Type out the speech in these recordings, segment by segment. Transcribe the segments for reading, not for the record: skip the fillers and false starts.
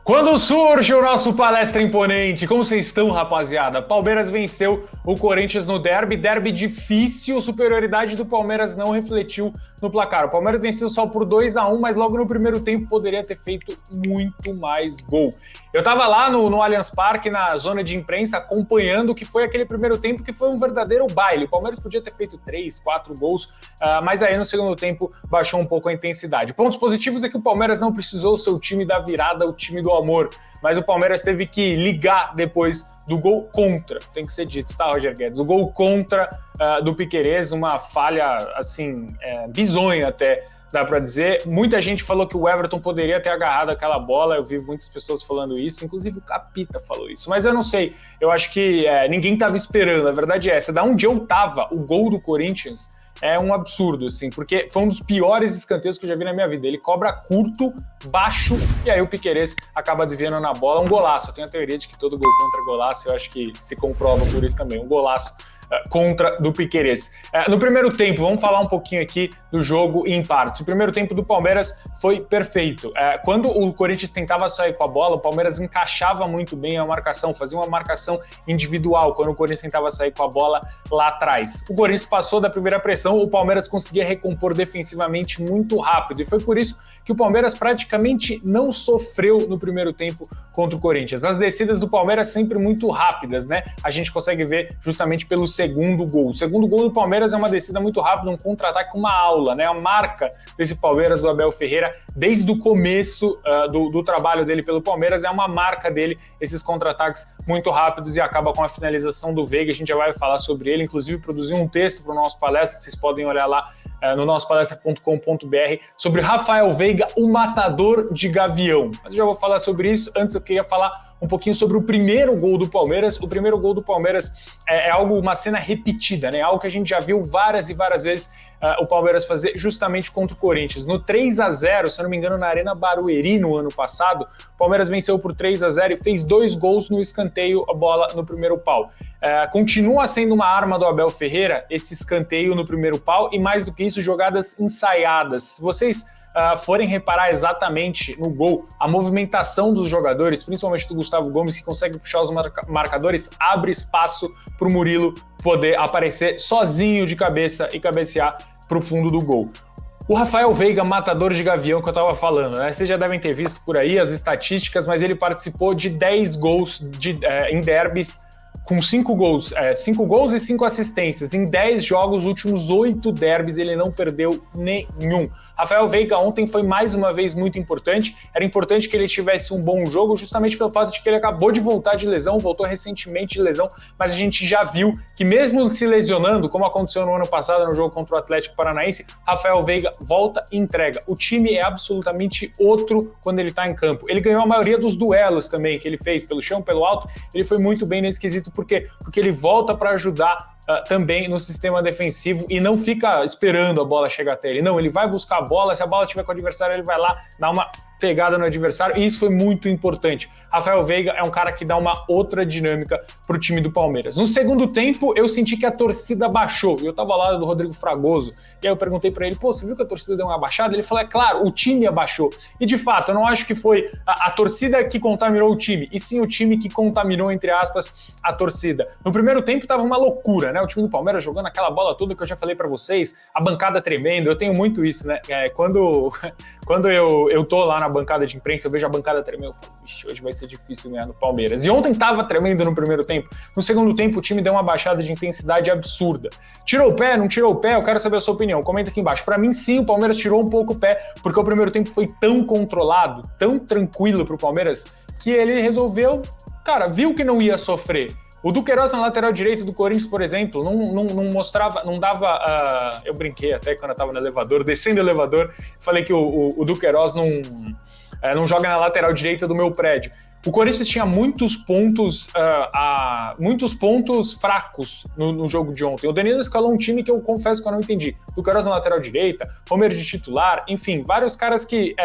Quando surge o nosso palestra imponente, como vocês estão, rapaziada? Palmeiras venceu o Corinthians no derby difícil, superioridade do Palmeiras não refletiu no placar. O Palmeiras venceu só por 2-1, mas logo no primeiro tempo poderia ter feito muito mais gol. Eu tava lá no Allianz Parque, na zona de imprensa, acompanhando o que foi aquele primeiro tempo, que foi um verdadeiro baile. O Palmeiras podia ter feito 3, 4 gols, mas aí no segundo tempo baixou um pouco a intensidade. Pontos positivos é que o Palmeiras não precisou ser o time da virada, o time do amor, mas o Palmeiras teve que ligar depois do gol contra, tem que ser dito, tá, Roger Guedes? O gol contra do Piquerez, uma falha, assim, bizonha até, dá para dizer. Muita gente falou que o Everton poderia ter agarrado aquela bola, eu vi muitas pessoas falando isso, inclusive o Capita falou isso, mas eu não sei, eu acho que ninguém estava esperando, a verdade é essa. Da onde eu tava, o gol do Corinthians é um absurdo, assim, porque foi um dos piores escanteios que eu já vi na minha vida. Ele cobra curto, baixo, e aí o Piquerez acaba desviando na bola. Um golaço. Eu tenho a teoria de que todo gol contra é golaço, eu acho que se comprova por isso também. Um golaço contra do Piquerez. No primeiro tempo, vamos falar um pouquinho aqui do jogo em partes. O primeiro tempo do Palmeiras foi perfeito. Quando o Corinthians tentava sair com a bola, o Palmeiras encaixava muito bem a marcação, fazia uma marcação individual quando o Corinthians tentava sair com a bola lá atrás. O Corinthians passou da primeira pressão, o Palmeiras conseguia recompor defensivamente muito rápido, e foi por isso que o Palmeiras praticamente não sofreu no primeiro tempo contra o Corinthians. As descidas do Palmeiras sempre muito rápidas, né? A gente consegue ver justamente pelo segundo gol. O segundo gol do Palmeiras é uma descida muito rápida, um contra-ataque, uma aula, né? A marca desse Palmeiras do Abel Ferreira, desde o começo do trabalho dele pelo Palmeiras, é uma marca dele, esses contra-ataques muito rápidos, e acaba com a finalização do Veiga. A gente já vai falar sobre ele, inclusive produziu um texto para o nosso palestra, vocês podem olhar lá no nossopalestra.com.br, sobre Rafael Veiga, o matador de Gavião. Mas eu já vou falar sobre isso. Antes eu queria falar um pouquinho sobre o primeiro gol do Palmeiras. O primeiro gol do Palmeiras é uma cena repetida, né? Algo que a gente já viu várias e várias vezes o Palmeiras fazer justamente contra o Corinthians. No 3-0, se eu não me engano, na Arena Barueri no ano passado, o Palmeiras venceu por 3-0 e fez 2 gols no escanteio, a bola no primeiro pau. Continua sendo uma arma do Abel Ferreira esse escanteio no primeiro pau, e mais do que isso, jogadas ensaiadas. Se vocês forem reparar exatamente no gol, a movimentação dos jogadores, principalmente do Gustavo Gomes, que consegue puxar os marcadores, abre espaço para o Murilo poder aparecer sozinho de cabeça e cabecear para o fundo do gol. O Rafael Veiga, matador de Gavião, que eu estava falando, né? Vocês já devem ter visto por aí as estatísticas, mas ele participou de 10 gols em derbys, com 5 gols, 5 gols e 5 assistências. Em 10 jogos, os últimos 8 derbys, ele não perdeu nenhum. Rafael Veiga ontem foi mais uma vez muito importante. Era importante que ele tivesse um bom jogo, justamente pelo fato de que ele acabou de voltar de lesão, voltou recentemente de lesão, mas a gente já viu que mesmo se lesionando, como aconteceu no ano passado no jogo contra o Atlético Paranaense, Rafael Veiga volta e entrega. O time é absolutamente outro quando ele está em campo. Ele ganhou a maioria dos duelos também que ele fez, pelo chão, pelo alto. Ele foi muito bem nesse quesito. Por quê? Porque ele volta para ajudar também no sistema defensivo e não fica esperando a bola chegar até ele. Não, ele vai buscar a bola, se a bola estiver com o adversário, ele vai lá dar uma pegada no adversário, e isso foi muito importante. Rafael Veiga é um cara que dá uma outra dinâmica pro time do Palmeiras. No segundo tempo, eu senti que a torcida baixou. Eu tava ao lado do Rodrigo Fragoso, e aí eu perguntei pra ele, você viu que a torcida deu uma baixada? Ele falou, claro, o time abaixou. E de fato, eu não acho que foi a torcida que contaminou o time, e sim o time que contaminou, entre aspas, a torcida. No primeiro tempo tava uma loucura, né? O time do Palmeiras jogando aquela bola toda que eu já falei pra vocês, a bancada tremendo. Eu tenho muito isso, né? Quando eu tô lá na bancada de imprensa, eu vejo a bancada tremendo, eu falo, vixe, hoje vai ser difícil ganhar no Palmeiras. E ontem tava tremendo no primeiro tempo. No segundo tempo, o time deu uma baixada de intensidade absurda. Tirou o pé, não tirou o pé? Eu quero saber a sua opinião. Comenta aqui embaixo. Pra mim, sim, o Palmeiras tirou um pouco o pé, porque o primeiro tempo foi tão controlado, tão tranquilo pro Palmeiras, que ele resolveu, cara, viu que não ia sofrer. O Duqueiroz na lateral direito do Corinthians, por exemplo, não mostrava, não dava... eu brinquei até quando eu tava no elevador, descendo o elevador, falei que o Duqueiroz não joga na lateral direita do meu prédio. O Corinthians tinha muitos pontos fracos no jogo de ontem. O Danilo escalou um time que eu confesso que eu não entendi. Duqueiroz na lateral direita, Romero de titular, enfim, vários caras que,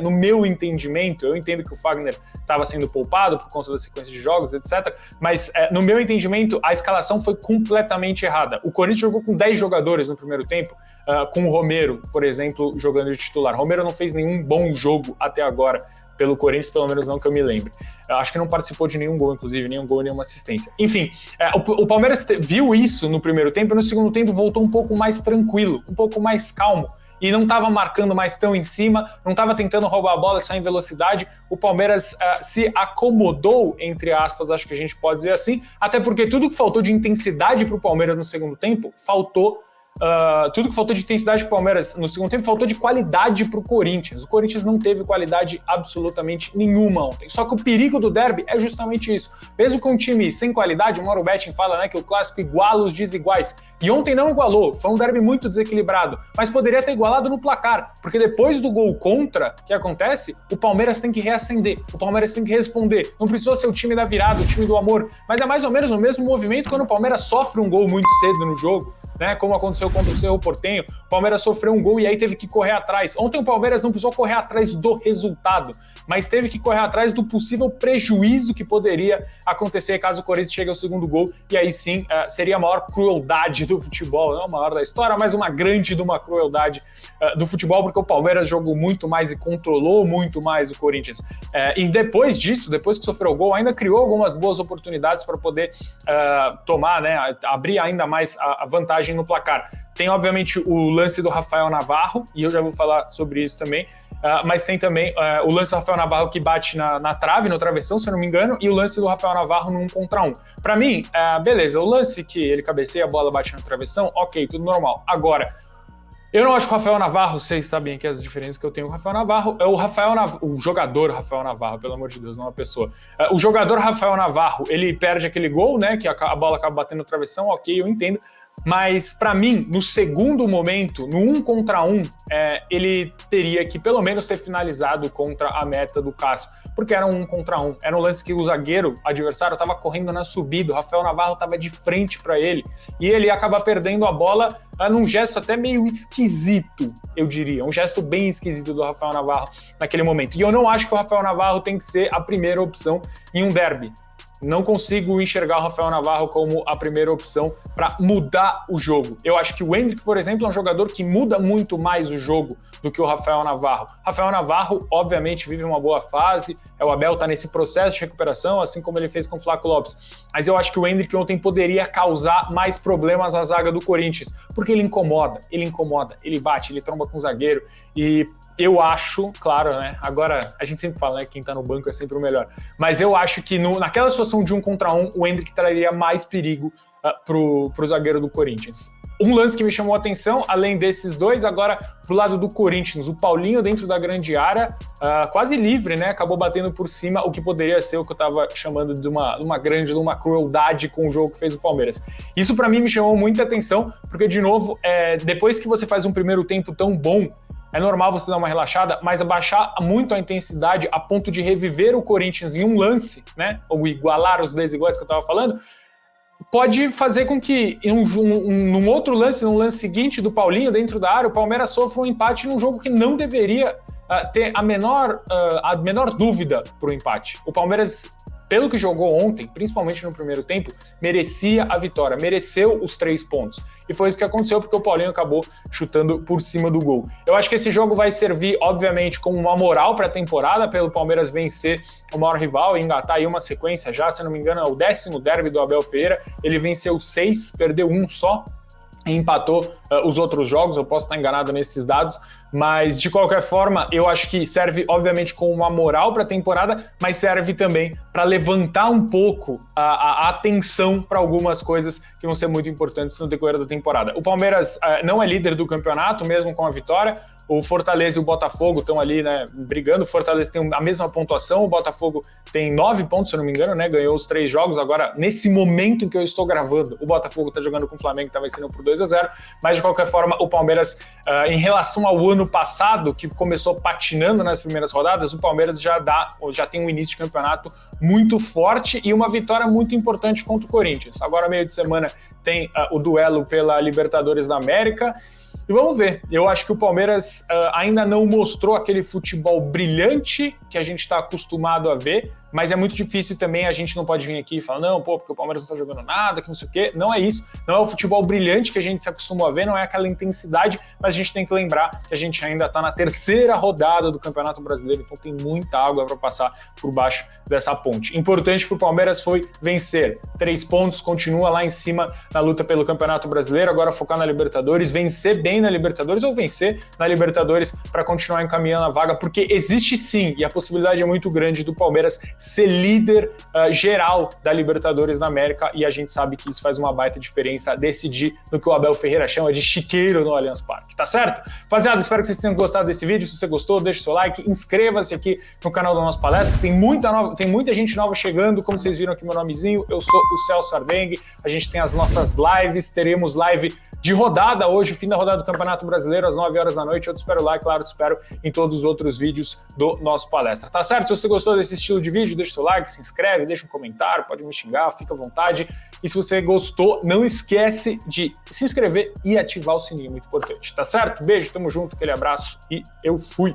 no meu entendimento, eu entendo que o Fagner estava sendo poupado por conta da sequência de jogos, etc. Mas, no meu entendimento, a escalação foi completamente errada. O Corinthians jogou com 10 jogadores no primeiro tempo, com o Romero, por exemplo, jogando de titular. Romero não fez nenhum bom jogo até agora pelo Corinthians, pelo menos não que eu me lembre. Eu acho que não participou de nenhum gol, inclusive, nenhum gol, nenhuma assistência. Enfim, o Palmeiras viu isso no primeiro tempo, e no segundo tempo voltou um pouco mais tranquilo, um pouco mais calmo, e não estava marcando mais tão em cima, não estava tentando roubar a bola, sair em velocidade. O Palmeiras se acomodou, entre aspas, acho que a gente pode dizer assim, até porque tudo que faltou de intensidade para o Palmeiras no segundo tempo, tudo que faltou de intensidade para o Palmeiras no segundo tempo, faltou de qualidade para o Corinthians. O Corinthians não teve qualidade absolutamente nenhuma ontem. Só que o perigo do derby é justamente isso. Mesmo com um time sem qualidade, o Mauro Betting fala, né, que o clássico iguala os desiguais. E ontem não igualou, foi um derby muito desequilibrado, mas poderia ter igualado no placar, porque depois do gol contra que acontece, o Palmeiras tem que reacender, o Palmeiras tem que responder. Não precisou ser o time da virada, o time do amor, mas é mais ou menos o mesmo movimento quando o Palmeiras sofre um gol muito cedo no jogo, né, como aconteceu contra o Cerro Porteño. O Palmeiras sofreu um gol e aí teve que correr atrás. Ontem o Palmeiras não precisou correr atrás do resultado, mas teve que correr atrás do possível prejuízo que poderia acontecer caso o Corinthians chegue ao segundo gol, e aí sim seria a maior crueldade do futebol, não a maior da história, mas uma grande de uma crueldade do futebol, porque o Palmeiras jogou muito mais e controlou muito mais o Corinthians. E depois disso, depois que sofreu o gol, ainda criou algumas boas oportunidades para poder tomar, né, abrir ainda mais a vantagem no placar. Tem, obviamente, o lance do Rafael Navarro, e eu já vou falar sobre isso também, mas tem também o lance do Rafael Navarro que bate na trave, no travessão, se eu não me engano, e o lance do Rafael Navarro no 1 contra 1. Para mim, beleza, o lance que ele cabeceia, a bola bate na travessão, ok, tudo normal. Agora, eu não acho que o Rafael Navarro, vocês sabem aqui as diferenças que eu tenho com o Rafael Navarro, o jogador Rafael Navarro, pelo amor de Deus, não a pessoa. O jogador Rafael Navarro, ele perde aquele gol, né, que a bola acaba batendo no travessão, ok, eu entendo, mas para mim, no segundo momento, no 1 contra 1, ele teria que pelo menos ter finalizado contra a meta do Cássio, porque era um 1 contra 1, era um lance que o zagueiro adversário estava correndo na subida, o Rafael Navarro estava de frente para ele, e ele ia acabar perdendo a bola num gesto até meio esquisito, eu diria, um gesto bem esquisito do Rafael Navarro naquele momento. E eu não acho que o Rafael Navarro tem que ser a primeira opção em um derby. Não consigo enxergar o Rafael Navarro como a primeira opção para mudar o jogo. Eu acho que o Endrick, por exemplo, é um jogador que muda muito mais o jogo do que o Rafael Navarro. Rafael Navarro, obviamente, vive uma boa fase, o Abel está nesse processo de recuperação, assim como ele fez com o Flaco Lopes. Mas eu acho que o Endrick ontem poderia causar mais problemas à zaga do Corinthians, porque ele incomoda, ele bate, ele tromba com o zagueiro, e eu acho, claro, né, agora a gente sempre fala, né, quem tá no banco é sempre o melhor, mas eu acho que naquela situação de 1 contra 1, o Endrick traria mais perigo pro zagueiro do Corinthians. Um lance que me chamou a atenção, além desses dois, agora pro lado do Corinthians, o Paulinho dentro da grande área, quase livre, né, acabou batendo por cima, o que poderia ser o que eu tava chamando de uma crueldade com o jogo que fez o Palmeiras. Isso para mim me chamou muita atenção, porque de novo, depois que você faz um primeiro tempo tão bom, é normal você dar uma relaxada, mas abaixar muito a intensidade a ponto de reviver o Corinthians em um lance, né, ou igualar os desiguais que eu estava falando, pode fazer com que num outro lance, num lance seguinte do Paulinho dentro da área, o Palmeiras sofra um empate num jogo que não deveria ter a menor dúvida para o empate. O Palmeiras, pelo que jogou ontem, principalmente no primeiro tempo, merecia a vitória, mereceu os 3 pontos. E foi isso que aconteceu, porque o Paulinho acabou chutando por cima do gol. Eu acho que esse jogo vai servir, obviamente, como uma moral para a temporada, pelo Palmeiras vencer o maior rival e engatar aí uma sequência já, se não me engano, é o 10º derby do Abel Ferreira. Ele venceu 6, perdeu 1 só, e empatou os outros jogos, eu posso estar enganado nesses dados, mas de qualquer forma eu acho que serve obviamente como uma moral para a temporada, mas serve também para levantar um pouco a atenção para algumas coisas que vão ser muito importantes no decorrer da temporada. O Palmeiras não é líder do campeonato, mesmo com a vitória. O Fortaleza e o Botafogo estão ali, né, brigando. O Fortaleza tem a mesma pontuação, o Botafogo tem 9 pontos, se eu não me engano, né, ganhou os 3 jogos. Agora, nesse momento em que eu estou gravando, o Botafogo está jogando com o Flamengo, que está vencendo por 2-0, mas de qualquer forma, o Palmeiras, em relação ao ano passado, que começou patinando nas primeiras rodadas, o Palmeiras já tem um início de campeonato muito forte e uma vitória muito importante contra o Corinthians. Agora, meio de semana, tem o duelo pela Libertadores da América. E vamos ver. Eu acho que o Palmeiras ainda não mostrou aquele futebol brilhante que a gente está acostumado a ver, mas é muito difícil também, a gente não pode vir aqui e falar, não, pô, porque o Palmeiras não tá jogando nada, que não sei o quê. Não é isso. Não é o futebol brilhante que a gente se acostumou a ver, não é aquela intensidade, mas a gente tem que lembrar que a gente ainda tá na terceira rodada do Campeonato Brasileiro, então tem muita água para passar por baixo dessa ponte. Importante para o Palmeiras foi vencer. 3 pontos, continua lá em cima na luta pelo Campeonato Brasileiro, agora focar na Libertadores, vencer bem na Libertadores ou vencer na Libertadores para continuar encaminhando a vaga, porque existe sim, e a possibilidade é muito grande do Palmeiras ser líder geral da Libertadores da América, e a gente sabe que isso faz uma baita diferença, decidir no que o Abel Ferreira chama de chiqueiro no Allianz Parque, tá certo? Rapaziada, espero que vocês tenham gostado desse vídeo. Se você gostou, deixa o seu like, inscreva-se aqui no canal da nossa palestra, tem muita gente nova chegando, como vocês viram aqui meu nomezinho, eu sou o Celso Ardengue, a gente tem as nossas lives, teremos live de rodada hoje, fim da rodada do Campeonato Brasileiro, às 9 horas da noite. Eu te espero lá e, claro, te espero em todos os outros vídeos do nosso palestra. Tá certo? Se você gostou desse estilo de vídeo, deixa o seu like, se inscreve, deixa um comentário, pode me xingar, fica à vontade. E se você gostou, não esquece de se inscrever e ativar o sininho, muito importante. Tá certo? Beijo, tamo junto, aquele abraço e eu fui!